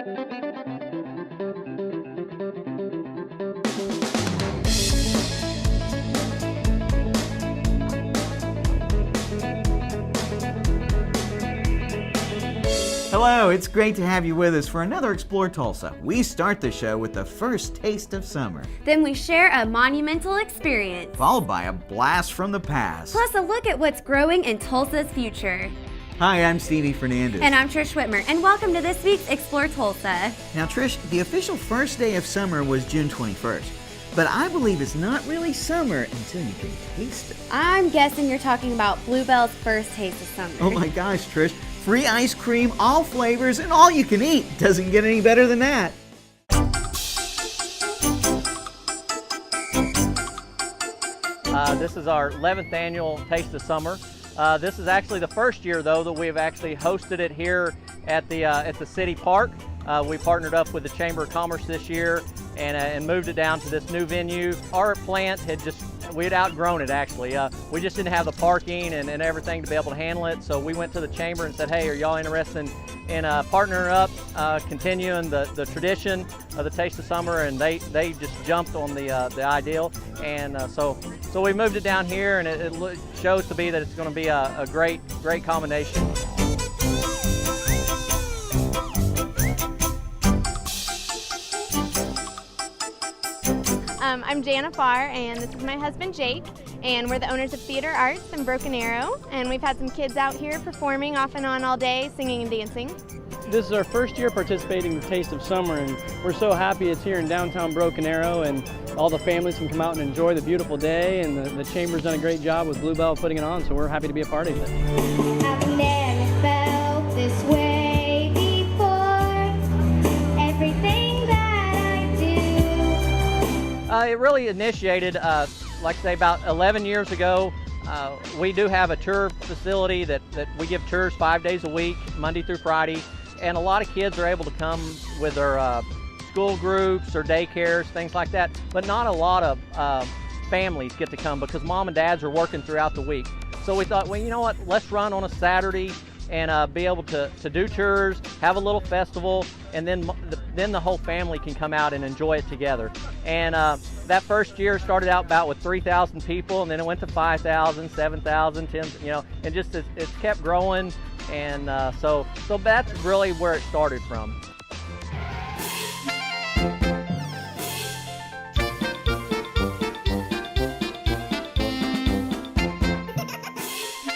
Hello, it's great to have you with us for another Explore Tulsa. We start the show with the first taste of summer. Then we share a monumental experience, Followed by a blast from the past. plus a look at what's growing in Tulsa's future. Hi, I'm Stevie Fernandez. And I'm Trish Whitmer, and welcome to this week's Explore Tulsa. Now, Trish, the official first day of summer was June 21st. But I believe it's not really summer until you can taste it. I'm guessing you're talking about Bluebell's first taste of summer. Oh my gosh, Trish. Free ice cream, all flavors, and all you can eat. Doesn't get any better than that. This is our 11th annual Taste of Summer. This is actually the first year, though, that we've actually hosted it here at the city park. We partnered up with the Chamber of Commerce this year and moved it down to this new venue. Our plant we'd outgrown it actually. We just didn't have the parking and everything to be able to handle it, so we went to the chamber and said, hey, are y'all interested in partnering up, continuing the tradition of the Taste of Summer? And they just jumped on the ideal, and so we moved it down here, and it shows to be that it's going to be a great combination. I'm Jana Farr, and this is my husband Jake, and we're the owners of Theater Arts in Broken Arrow, and we've had some kids out here performing off and on all day, singing and dancing. This is our first year participating in the Taste of Summer, and we're so happy it's here in downtown Broken Arrow, and all the families can come out and enjoy the beautiful day, and the Chamber's done a great job with Bluebell putting it on, so we're happy to be a part of it. I've never felt this way before. Everything that I do. It really initiated, like I say, about 11 years ago. We do have a tour facility that we give tours 5 days a week, Monday through Friday, and a lot of kids are able to come with their school groups or daycares, things like that, but not a lot of families get to come because mom and dads are working throughout the week. So we thought, well, you know what, let's run on a Saturday and be able to do tours, have a little festival, and then the whole family can come out and enjoy it together. And that first year started out about with 3,000 people, and then it went to 5,000, 7,000, 10, and just it's kept growing. And so that's really where it started from.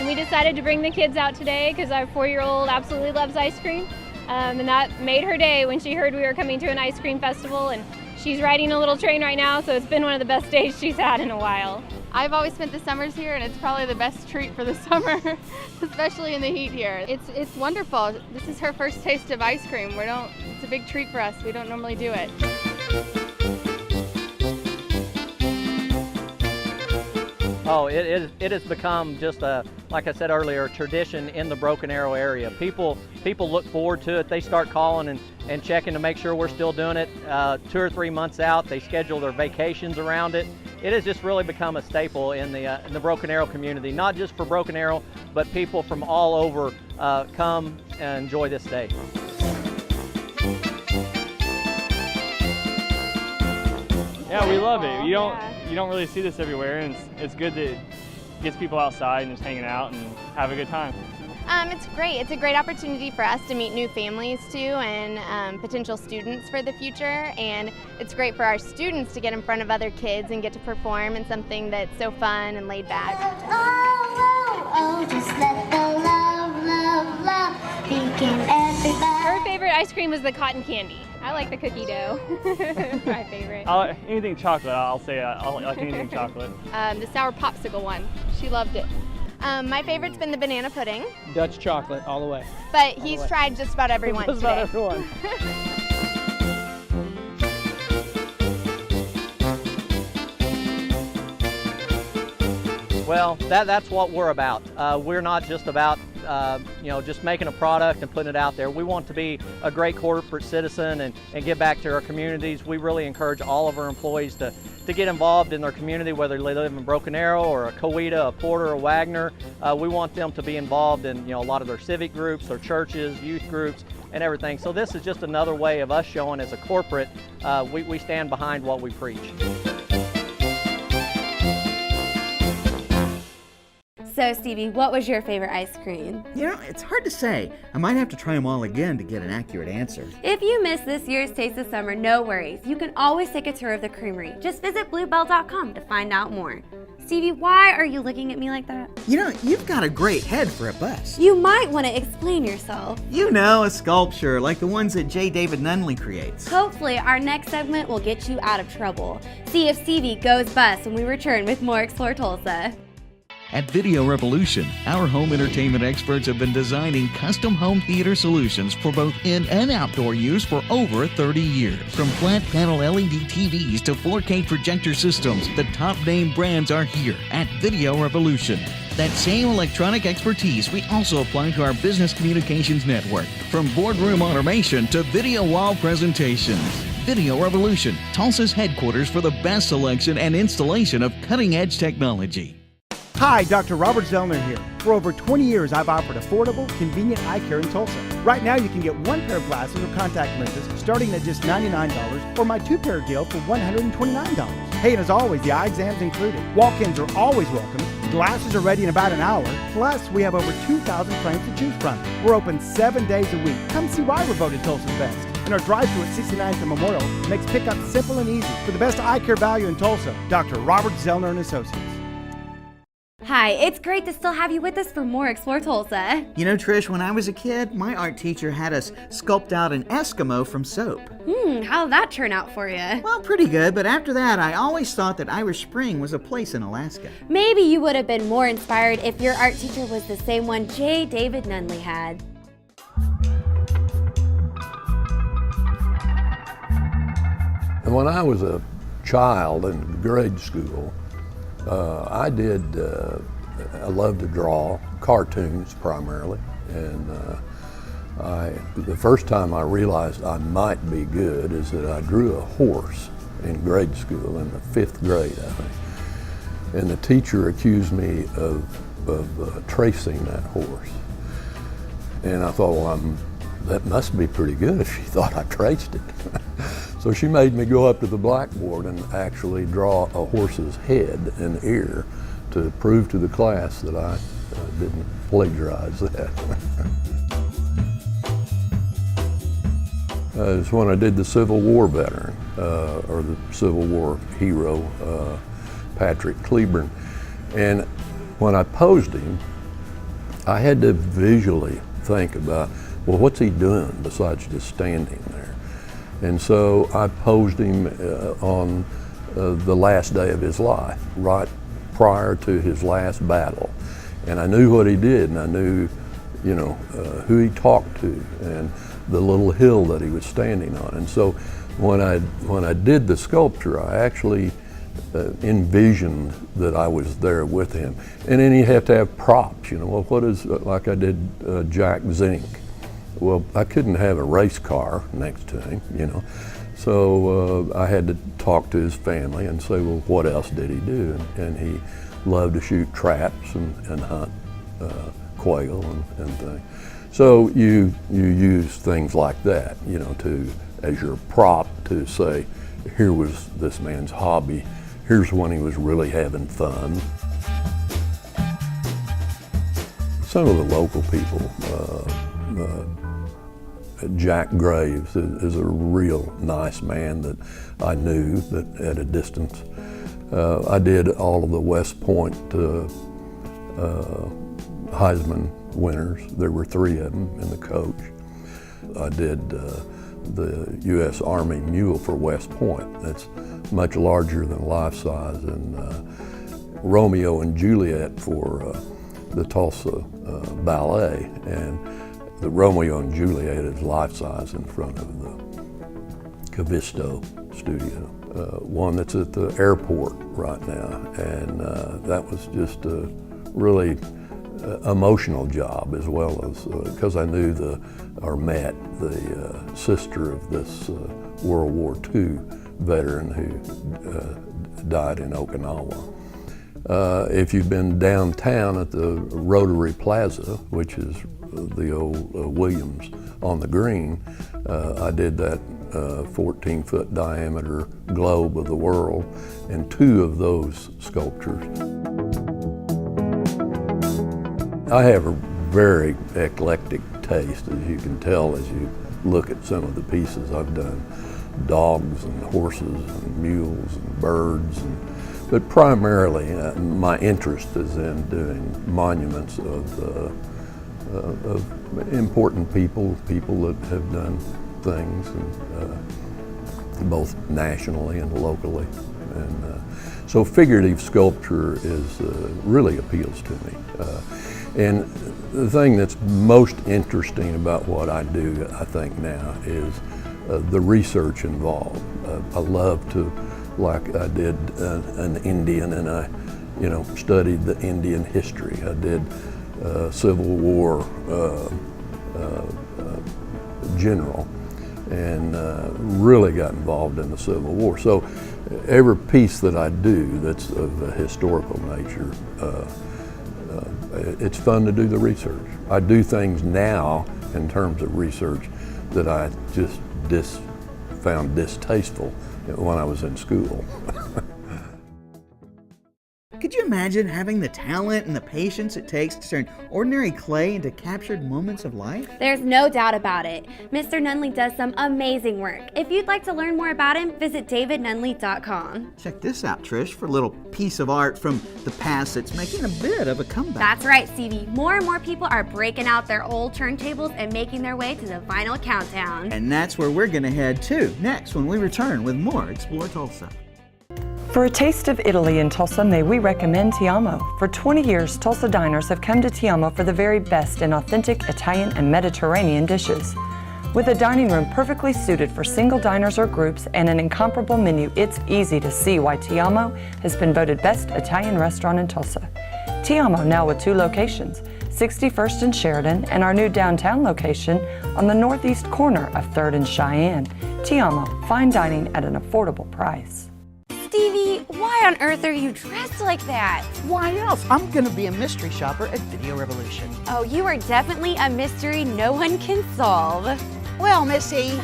We decided to bring the kids out today because our 4-year-old absolutely loves ice cream, and that made her day when she heard we were coming to an ice cream festival, and she's riding a little train right now, so it's been one of the best days she's had in a while. I've always spent the summers here, and it's probably the best treat for the summer, especially in the heat here. It's wonderful. This is her first taste of ice cream. It's a big treat for us. We don't normally do it. Oh, it has become just like I said earlier, a tradition in the Broken Arrow area. People look forward to it. They start calling and checking to make sure we're still doing it 2 or 3 months out. They schedule their vacations around it. It has just really become a staple in the Broken Arrow community, not just for Broken Arrow, but people from all over come and enjoy this day. Yeah, we love it. You don't really see this everywhere, and it's good that it gets people outside and just hanging out and have a good time. It's great. It's a great opportunity for us to meet new families too, and potential students for the future. And it's great for our students to get in front of other kids and get to perform in something that's so fun and laid back. Oh, just let the love begin, everybody. Her favorite ice cream was the cotton candy. I like the cookie dough. My favorite. Anything chocolate, I'll say I like anything chocolate. The sour popsicle one. She loved it. My favorite's been the banana pudding. Dutch chocolate, all the way. But he's tried just about everyone Just today. about everyone. Well, that's what we're about. We're not just about just making a product and putting it out there. We want to be a great corporate citizen and give back to our communities. We really encourage all of our employees to get involved in their community, whether they live in Broken Arrow or a Coweta, a Porter, or Wagner. We want them to be involved in a lot of their civic groups, their churches, youth groups. and everything. So this is just another way of us showing as a corporate, we stand behind what we preach. So, Stevie, what was your favorite ice cream? You know, it's hard to say. I might have to try them all again to get an accurate answer. If you missed this year's Taste of Summer, no worries. You can always take a tour of the creamery. Just visit bluebell.com to find out more. Stevie, why are you looking at me like that? You know, you've got a great head for a bus. You might want to explain yourself. You know, a sculpture like the ones that J. David Nunneley creates. Hopefully, our next segment will get you out of trouble. See if Stevie goes bust when we return with more Explore Tulsa. At Video Revolution, our home entertainment experts have been designing custom home theater solutions for both in and outdoor use for over 30 years. From flat panel LED TVs to 4K projector systems, the top name brands are here at Video Revolution. That same electronic expertise we also apply to our business communications network, from boardroom automation to video wall presentations. Video Revolution, Tulsa's headquarters for the best selection and installation of cutting-edge technology. Hi, Dr. Robert Zellner here. For over 20 years, I've offered affordable, convenient eye care in Tulsa. Right now, you can get one pair of glasses or contact lenses starting at just $99 or my two-pair deal for $129. Hey, and as always, the eye exam's included. Walk-ins are always welcome. Glasses are ready in about an hour. Plus, we have over 2,000 frames to choose from. We're open 7 days a week. Come see why we're voted Tulsa's best. And our drive-thru at 69th and Memorial makes pickup simple and easy. For the best eye care value in Tulsa, Dr. Robert Zellner and Associates. Hi, it's great to still have you with us for more Explore Tulsa. You know, Trish, when I was a kid, my art teacher had us sculpt out an Eskimo from soap. How'd that turn out for you? Well, pretty good, but after that, I always thought that Irish Spring was a place in Alaska. Maybe you would have been more inspired if your art teacher was the same one J. David Nunneley had. And when I was a child in grade school, I loved to draw cartoons primarily, and the first time I realized I might be good is that I drew a horse in grade school in the 5th grade, I think. And the teacher accused me of tracing that horse. And I thought, well, that must be pretty good if she thought I traced it. So she made me go up to the blackboard and actually draw a horse's head and ear to prove to the class that I didn't plagiarize that. It's when I did the Civil War veteran, or the Civil War hero, Patrick Cleburne. And when I posed him, I had to visually think about, well, what's he doing besides just standing there? And so I posed him on the last day of his life, right prior to his last battle. And I knew what he did, and I knew, you know, who he talked to, and the little hill that he was standing on. And so when I did the sculpture, I actually envisioned that I was there with him. And then you have to have props, you know. Well, what is, like I did Jack Zink. Well, I couldn't have a race car next to him, you know. So I had to talk to his family and say, well, what else did he do? And he loved to shoot traps and hunt quail and things. So you use things like that, you know, as your prop to say, here was this man's hobby. Here's when he was really having fun. Some of the local people, Jack Graves is a real nice man that I knew that at a distance. I did all of the West Point Heisman winners. There were 3 of them in the coach. I did the U.S. Army Mule for West Point. That's much larger than life size, and Romeo and Juliet for the Tulsa Ballet. And the Romeo and Juliet is life size in front of the Cavisto studio. One that's at the airport right now, and that was just a really emotional job, as well as because I knew met the sister of this World War II veteran who died in Okinawa. If you've been downtown at the Rotary Plaza, which is the old Williams on the green. I did that 14-foot diameter globe of the world, and 2 of those sculptures. I have a very eclectic taste, as you can tell as you look at some of the pieces I've done. Dogs and horses and mules and birds, but primarily my interest is in doing monuments of important people that have done things, and both nationally and locally. And so figurative sculpture really appeals to me. And the thing that's most interesting about what I do, I think now, is the research involved. I love to, like I did an Indian, and I, studied the Indian history. I did Civil War general, and really got involved in the Civil War. So every piece that I do that's of a historical nature, it's fun to do the research. I do things now in terms of research that I just found distasteful when I was in school. Could you imagine having the talent and the patience it takes to turn ordinary clay into captured moments of life? There's no doubt about it. Mr. Nunneley does some amazing work. If you'd like to learn more about him, visit davidnunneley.com. Check this out, Trish, for a little piece of art from the past that's making a bit of a comeback. That's right, Stevie. More and more people are breaking out their old turntables and making their way to the vinyl countdown. And that's where we're going to head to next when we return with more Explore Tulsa. For a taste of Italy in Tulsa, may we recommend Ti Amo. For 20 years, Tulsa diners have come to Ti Amo for the very best in authentic Italian and Mediterranean dishes. With a dining room perfectly suited for single diners or groups and an incomparable menu, it's easy to see why Ti Amo has been voted best Italian restaurant in Tulsa. Ti Amo now with 2 locations, 61st and Sheridan, and our new downtown location on the northeast corner of 3rd and Cheyenne. Ti Amo, fine dining at an affordable price. Stevie, why on earth are you dressed like that? Why else? I'm gonna be a mystery shopper at Video Revolution. Oh, you are definitely a mystery no one can solve. Well, Missy,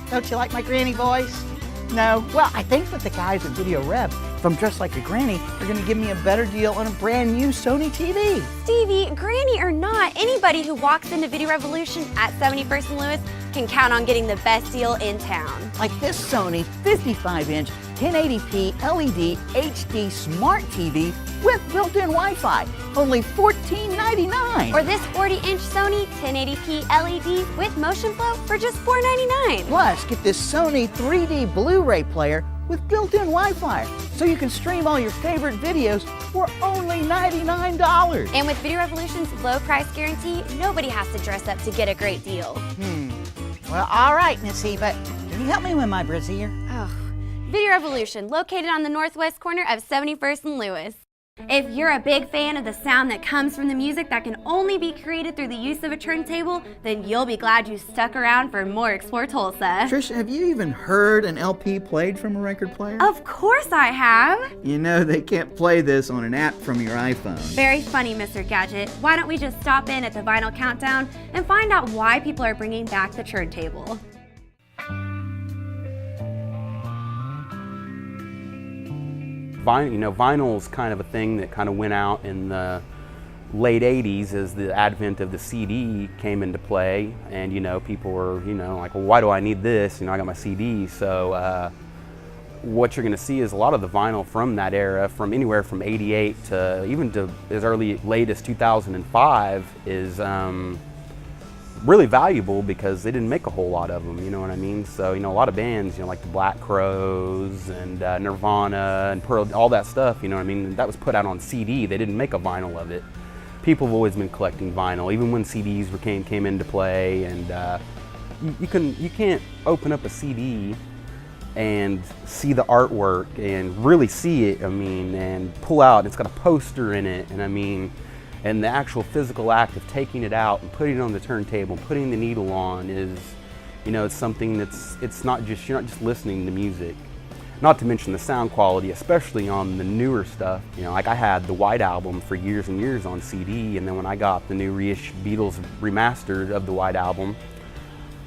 don't you like my granny voice? No? Well, I think that the guys at Video Rev, if I'm dressed like a granny, are gonna give me a better deal on a brand new Sony TV. Stevie, granny or not, anybody who walks into Video Revolution at 71st and Lewis can count on getting the best deal in town. Like this Sony 55-inch 1080p LED HD Smart TV with built-in Wi-Fi, only $14.99. Or this 40-inch Sony 1080p LED with motion flow for just $4.99. Plus, get this Sony 3D Blu-ray player with built-in Wi-Fi, so you can stream all your favorite videos for only $99. And with Video Revolution's low price guarantee, nobody has to dress up to get a great deal. Well, all right, Missy, but can you help me with my brassiere? Oh, Video Revolution, located on the northwest corner of 71st and Lewis. If you're a big fan of the sound that comes from the music that can only be created through the use of a turntable, then you'll be glad you stuck around for more Explore Tulsa. Trish, have you even heard an LP played from a record player? Of course I have. You know they can't play this on an app from your iPhone. Very funny, Mr. Gadget. Why don't we just stop in at the Vinyl Countdown and find out why people are bringing back the turntable. Vinyl is kind of a thing that kind of went out in the late 80s as the advent of the CD came into play, and people were like, well, why do I need this? I got my CD. So what you're going to see is a lot of the vinyl from that era, from anywhere from 88 to even to as late as 2005, is really valuable because they didn't make a whole lot of them, you know what I mean? So, a lot of bands, like the Black Crowes and Nirvana and Pearl, all that stuff, you know what I mean? That was put out on CD. They didn't make a vinyl of it. People have always been collecting vinyl, even when CDs came into play. And you can't open up a CD and see the artwork and really see it, and pull out, it's got a poster in it, and the actual physical act of taking it out and putting it on the turntable and putting the needle on is, it's something it's not just, you're not just listening to music. not to mention the sound quality, especially on the newer stuff. You know, like I had the White Album for years and years on CD, and then when I got the new reissued Beatles remastered of the White Album,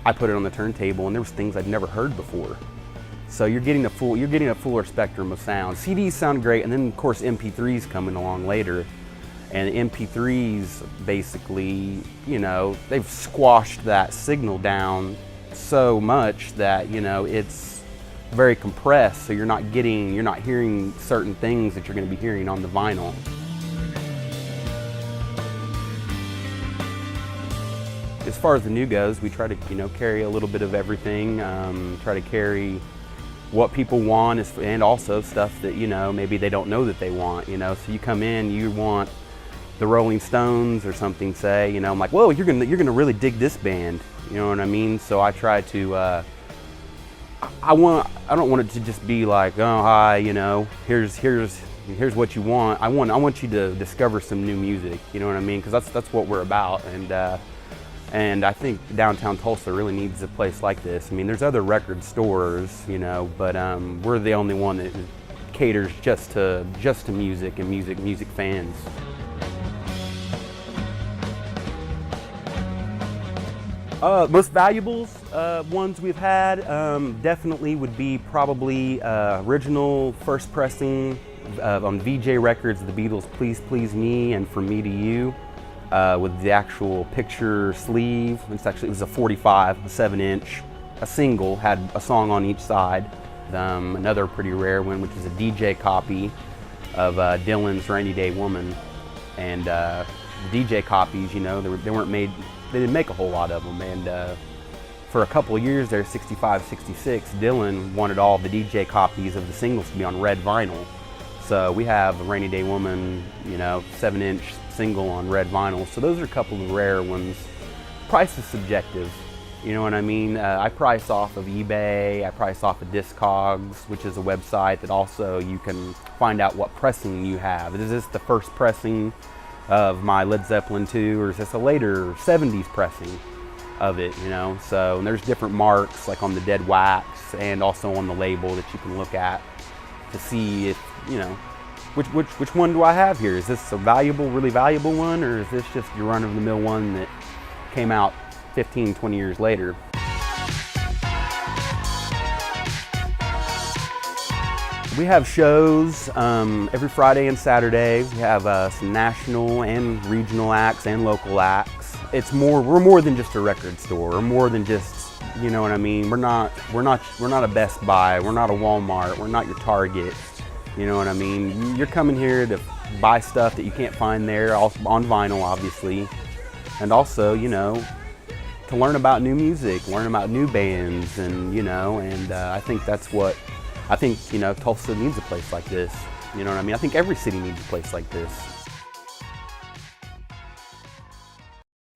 I put it on the turntable, and there was things I'd never heard before. So you're getting a fuller spectrum of sound. CDs sound great, and then of course MP3s coming along later. And MP3s basically, you know, they've squashed that signal down so much that, you know, it's very compressed, so you're not hearing certain things that you're going to be hearing on the vinyl. As far as the new goes, we try to, you know, carry a little bit of everything, try to carry what people want and also stuff that, you know, maybe they don't know that they want, you know. So you come in, you want the Rolling Stones or something, say, you know, I'm like, whoa, you're gonna really dig this band, you know what I mean? So I try to, I don't want it to just be like, oh hi, you know, here's what you want. I want you to discover some new music, you know what I mean? Because that's what we're about, and I think downtown Tulsa really needs a place like this. I mean, there's other record stores, you know, but we're the only one that caters just to music and music fans. Most valuables ones we've had definitely would be probably original first pressing on VJ Records, the Beatles' Please Please Me and From Me to You, with the actual picture sleeve. It was a 45, a 7-inch, a single, had a song on each side. Another pretty rare one, which is a DJ copy of Dylan's Rainy Day Woman. And the DJ copies, you know, they weren't made. They didn't make a whole lot of them, and for a couple of years there, 65, 66, Dylan wanted all the DJ copies of the singles to be on red vinyl. So we have a Rainy Day Woman, you know, 7-inch single on red vinyl. So those are a couple of rare ones. Price is subjective, you know what I mean? I price off of eBay, I price off of Discogs, which is a website that also you can find out what pressing you have. Is this the first pressing of my Led Zeppelin 2, or is this a later 70s pressing of it, you know? So, and there's different marks, like on the dead wax, and also on the label that you can look at to see if, you know, which one do I have here? Is this a valuable, really valuable one, or is this just your run-of-the-mill one that came out 15, 20 years later? We have shows every Friday and Saturday. We have some national and regional acts and local acts. We're more than just a record store. We're more than just, you know what I mean? We're not a Best Buy. We're not a Walmart. We're not your Target. You know what I mean? You're coming here to buy stuff that you can't find there, on vinyl, obviously, and also, you know, to learn about new music, learn about new bands, and you know, and I think that's what. I think, you know, Tulsa needs a place like this. You know what I mean? I think every city needs a place like this.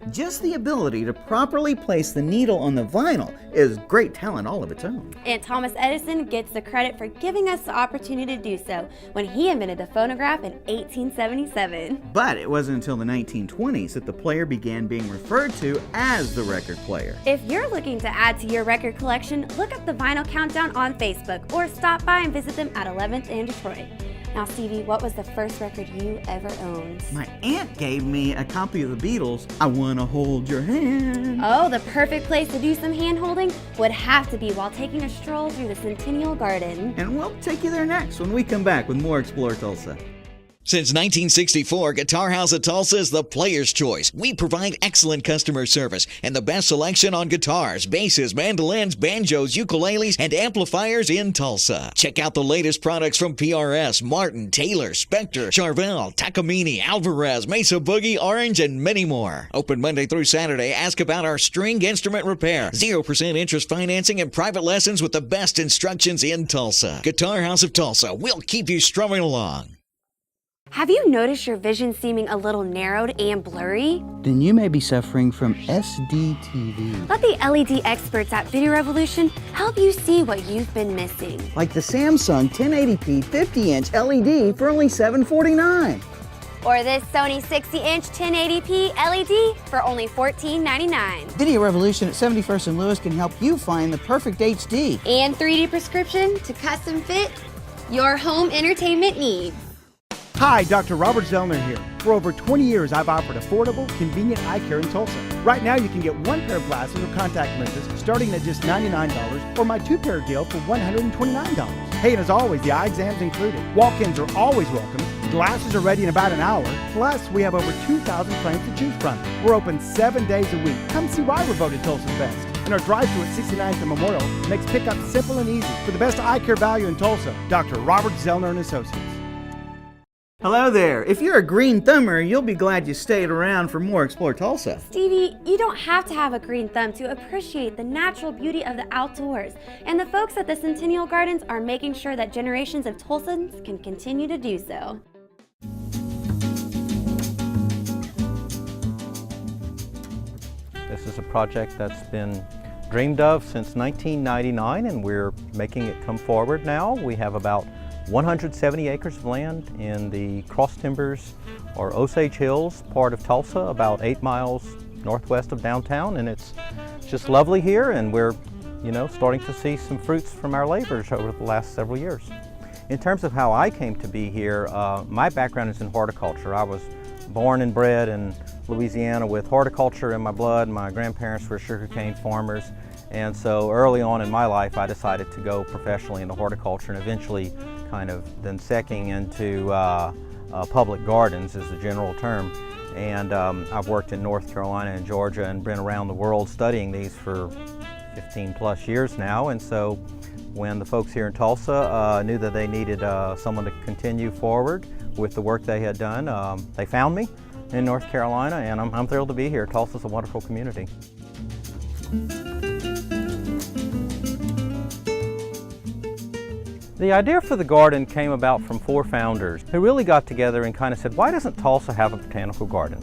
Just the ability to properly place the needle on the vinyl is great talent all of its own. And Thomas Edison gets the credit for giving us the opportunity to do so when he invented the phonograph in 1877. But it wasn't until the 1920s that the player began being referred to as the record player. If you're looking to add to your record collection, look up the Vinyl Countdown on Facebook or stop by and visit them at 11th and Detroit. Now, Stevie, what was the first record you ever owned? My aunt gave me a copy of the Beatles' I Wanna Hold Your Hand. Oh, the perfect place to do some hand-holding would have to be while taking a stroll through the Centennial Garden. And we'll take you there next when we come back with more Explore Tulsa. Since 1964, Guitar House of Tulsa is the player's choice. We provide excellent customer service and the best selection on guitars, basses, mandolins, banjos, ukuleles, and amplifiers in Tulsa. Check out the latest products from PRS, Martin, Taylor, Spector, Charvel, Takamine, Alvarez, Mesa Boogie, Orange, and many more. Open Monday through Saturday. Ask about our string instrument repair, 0% interest financing, and private lessons with the best instructions in Tulsa. Guitar House of Tulsa. We'll keep you strumming along. Have you noticed your vision seeming a little narrowed and blurry? Then you may be suffering from SDTV. Let the LED experts at Video Revolution help you see what you've been missing. Like the Samsung 1080p 50-inch LED for only $749. or this Sony 60-inch 1080p LED for only $14.99. Video Revolution at 71st and Lewis can help you find the perfect HD. And 3D prescription to custom fit your home entertainment needs. Hi, Dr. Robert Zellner here. For over 20 years, I've offered affordable, convenient eye care in Tulsa. Right now, you can get one pair of glasses or contact lenses starting at just $99 or my two-pair deal for $129. Hey, and as always, the eye exam's included. Walk-ins are always welcome. Glasses are ready in about an hour. Plus, we have over 2,000 frames to choose from. We're open 7 days a week. Come see why we're voted Tulsa's best. And our drive-thru at 69th and Memorial makes pickup simple and easy. For the best eye care value in Tulsa, Dr. Robert Zellner and Associates. Hello there. If you're a green thumber, you'll be glad you stayed around for more Explore Tulsa. Stevie, you don't have to have a green thumb to appreciate the natural beauty of the outdoors. And the folks at the Centennial Gardens are making sure that generations of Tulsans can continue to do so. This is a project that's been dreamed of since 1999, and we're making it come forward now. We have about 170 acres of land in the Cross Timbers or Osage Hills part of Tulsa, about 8 miles northwest of downtown, and it's just lovely here, and we're starting to see some fruits from our labors over the last several years. In terms of how I came to be here, my background is in horticulture. I was born and bred in Louisiana with horticulture in my blood. My grandparents were sugarcane farmers, and so early on in my life I decided to go professionally into horticulture, and eventually kind of then secking into public gardens is the general term. And I've worked in North Carolina and Georgia and been around the world studying these for 15 plus years now. And so when the folks here in Tulsa knew that they needed someone to continue forward with the work they had done, they found me in North Carolina, and I'm thrilled to be here. Tulsa's a wonderful community. The idea for the garden came about from 4 founders who really got together and kind of said, why doesn't Tulsa have a botanical garden?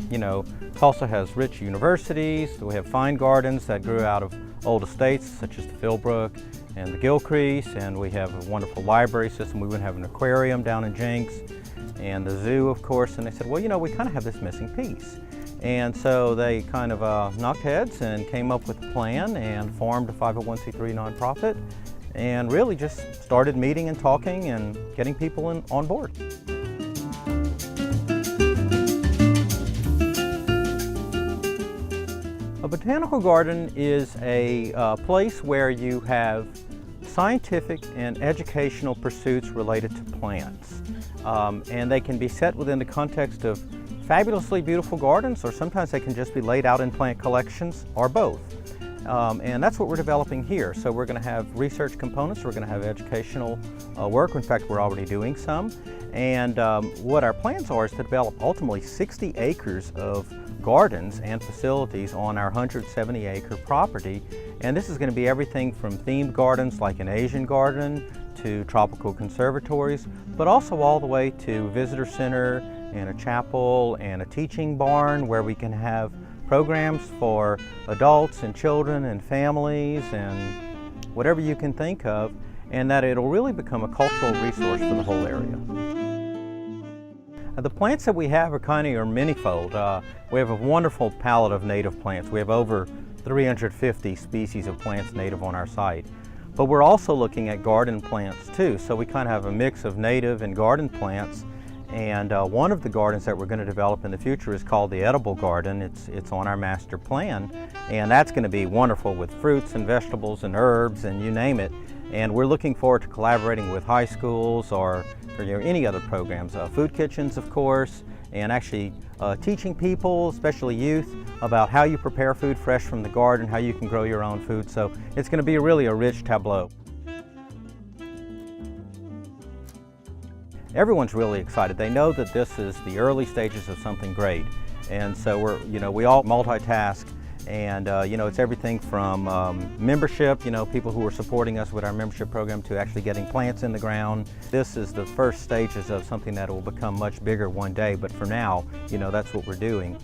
Tulsa has rich universities, we have fine gardens that grew out of old estates such as the Philbrook and the Gilcrease, and we have a wonderful library system. We would have an aquarium down in Jenks and the zoo, of course, and they said, well, we kind of have this missing piece. And so they kind of knocked heads and came up with a plan and formed a 501c3 nonprofit, and really just started meeting and talking and getting people on board. A botanical garden is a place where you have scientific and educational pursuits related to plants. And they can be set within the context of fabulously beautiful gardens, or sometimes they can just be laid out in plant collections, or both. And that's what we're developing here. So we're going to have research components, we're going to have educational work. In fact, we're already doing some. And what our plans are is to develop ultimately 60 acres of gardens and facilities on our 170-acre property. And this is going to be everything from themed gardens like an Asian garden to tropical conservatories, but also all the way to visitor center and a chapel and a teaching barn where we can have programs for adults and children and families and whatever you can think of, and that it'll really become a cultural resource for the whole area. The plants that we have are many-fold. We have a wonderful palette of native plants. We have over 350 species of plants native on our site. But we're also looking at garden plants too, so we kind of have a mix of native and garden plants. And one of the gardens that we're going to develop in the future is called the Edible Garden. It's on our master plan, and that's going to be wonderful with fruits and vegetables and herbs and you name it. And we're looking forward to collaborating with high schools or any other programs, food kitchens, of course, and actually teaching people, especially youth, about how you prepare food fresh from the garden, how you can grow your own food. So it's going to be really a rich tableau. Everyone's really excited. They know that this is the early stages of something great, and so we all multitask, and it's everything from membership, people who are supporting us with our membership program, to actually getting plants in the ground. This is the first stages of something that will become much bigger one day, but for now, that's what we're doing.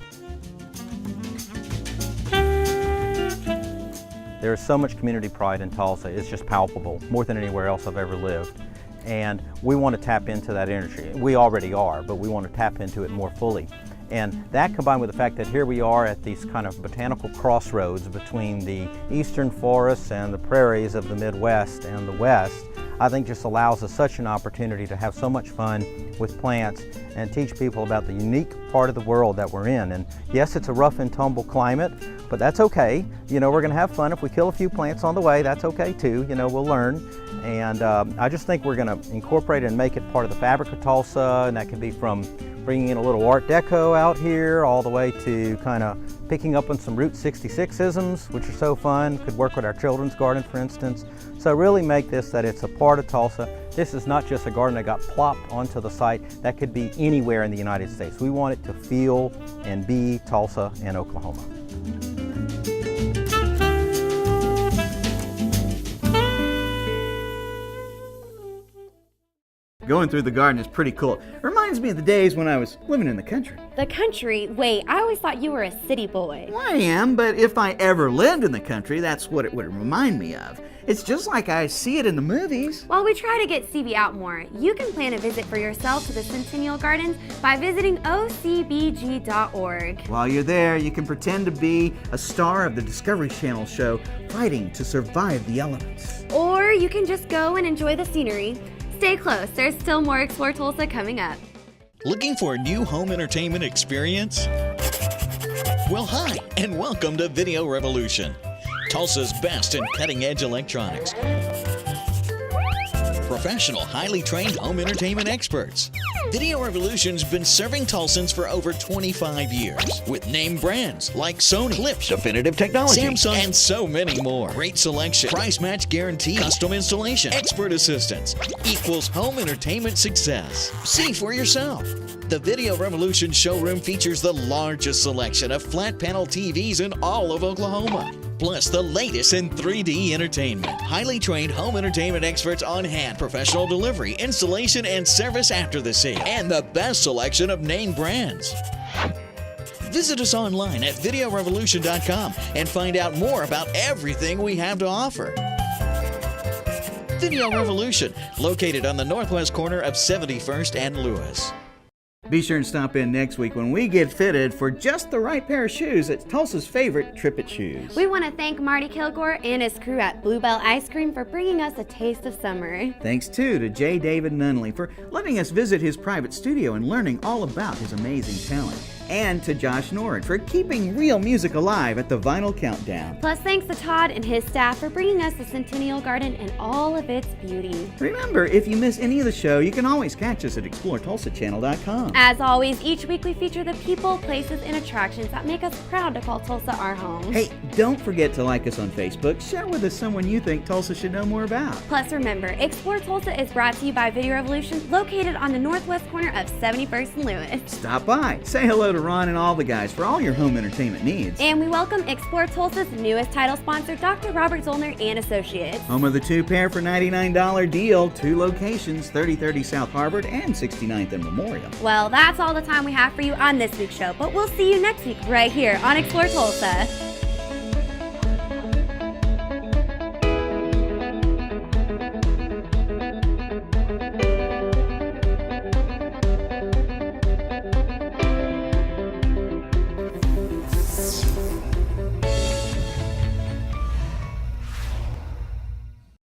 There is so much community pride in Tulsa. It's just palpable, more than anywhere else I've ever lived. And we want to tap into that energy. We already are, but we want to tap into it more fully. And that combined with the fact that here we are at these kind of botanical crossroads between the eastern forests and the prairies of the Midwest and the West, I think just allows us such an opportunity to have so much fun with plants and teach people about the unique part of the world that we're in. And yes, it's a rough and tumble climate, but that's okay. You know, we're going to have fun. If we kill a few plants on the way, that's okay too. You know, we'll learn. And I just think we're going to incorporate it and make it part of the fabric of Tulsa, and that could be from bringing in a little Art Deco out here all the way to kind of picking up on some Route 66-isms, which are so fun. Could work with our children's garden, for instance. So really make this that it's a part of Tulsa. This is not just a garden that got plopped onto the site. That could be anywhere in the United States. We want it to feel and be Tulsa and Oklahoma. Going through the garden is pretty cool. Reminds me of the days when I was living in the country. The country? Wait, I always thought you were a city boy. Well, I am, but if I ever lived in the country, that's what it would remind me of. It's just like I see it in the movies. While we try to get CB out more, you can plan a visit for yourself to the Centennial Gardens by visiting ocbg.org. While you're there, you can pretend to be a star of the Discovery Channel show Fighting to Survive the Elements. Or you can just go and enjoy the scenery. Stay close, there's still more Explore Tulsa coming up. Looking for a new home entertainment experience? Well, hi, and welcome to Video Revolution, Tulsa's best in cutting-edge electronics. Professional, highly trained home entertainment experts. Video Revolution's been serving Tulsans for over 25 years with name brands like Sony, Clips, Definitive Technology, Samsung, and so many more. Great selection, price match guarantee, custom installation, expert assistance equals home entertainment success. See for yourself. The Video Revolution showroom features the largest selection of flat panel TVs in all of Oklahoma. Plus the latest in 3D entertainment. Highly trained home entertainment experts on hand. Professional delivery, installation, and service after the sale. And the best selection of name brands. Visit us online at videorevolution.com and find out more about everything we have to offer. Video Revolution, located on the northwest corner of 71st and Lewis. Be sure and stop in next week when we get fitted for just the right pair of shoes at Tulsa's favorite Trippet Shoes. We want to thank Marty Kilgore and his crew at Bluebell Ice Cream for bringing us a taste of summer. Thanks too to J. David Nunneley for letting us visit his private studio and learning all about his amazing talent. And to Josh Nord for keeping real music alive at the Vinyl Countdown. Plus thanks to Todd and his staff for bringing us the Centennial Garden and all of its beauty. Remember, if you miss any of the show, you can always catch us at ExploreTulsaChannel.com. As always, each week we feature the people, places, and attractions that make us proud to call Tulsa our home. Hey, don't forget to like us on Facebook. Share with us someone you think Tulsa should know more about. Plus remember, Explore Tulsa is brought to you by Video Revolution, located on the northwest corner of 71st and Lewis. Stop by, say hello to Ron and all the guys for all your home entertainment needs. And we welcome Explore Tulsa's newest title sponsor, Dr. Robert Zollner and Associates. Home of the 2-pair for $99 deal, 2 locations, 3030 South Harvard and 69th and Memorial. Well, that's all the time we have for you on this week's show, but we'll see you next week right here on Explore Tulsa.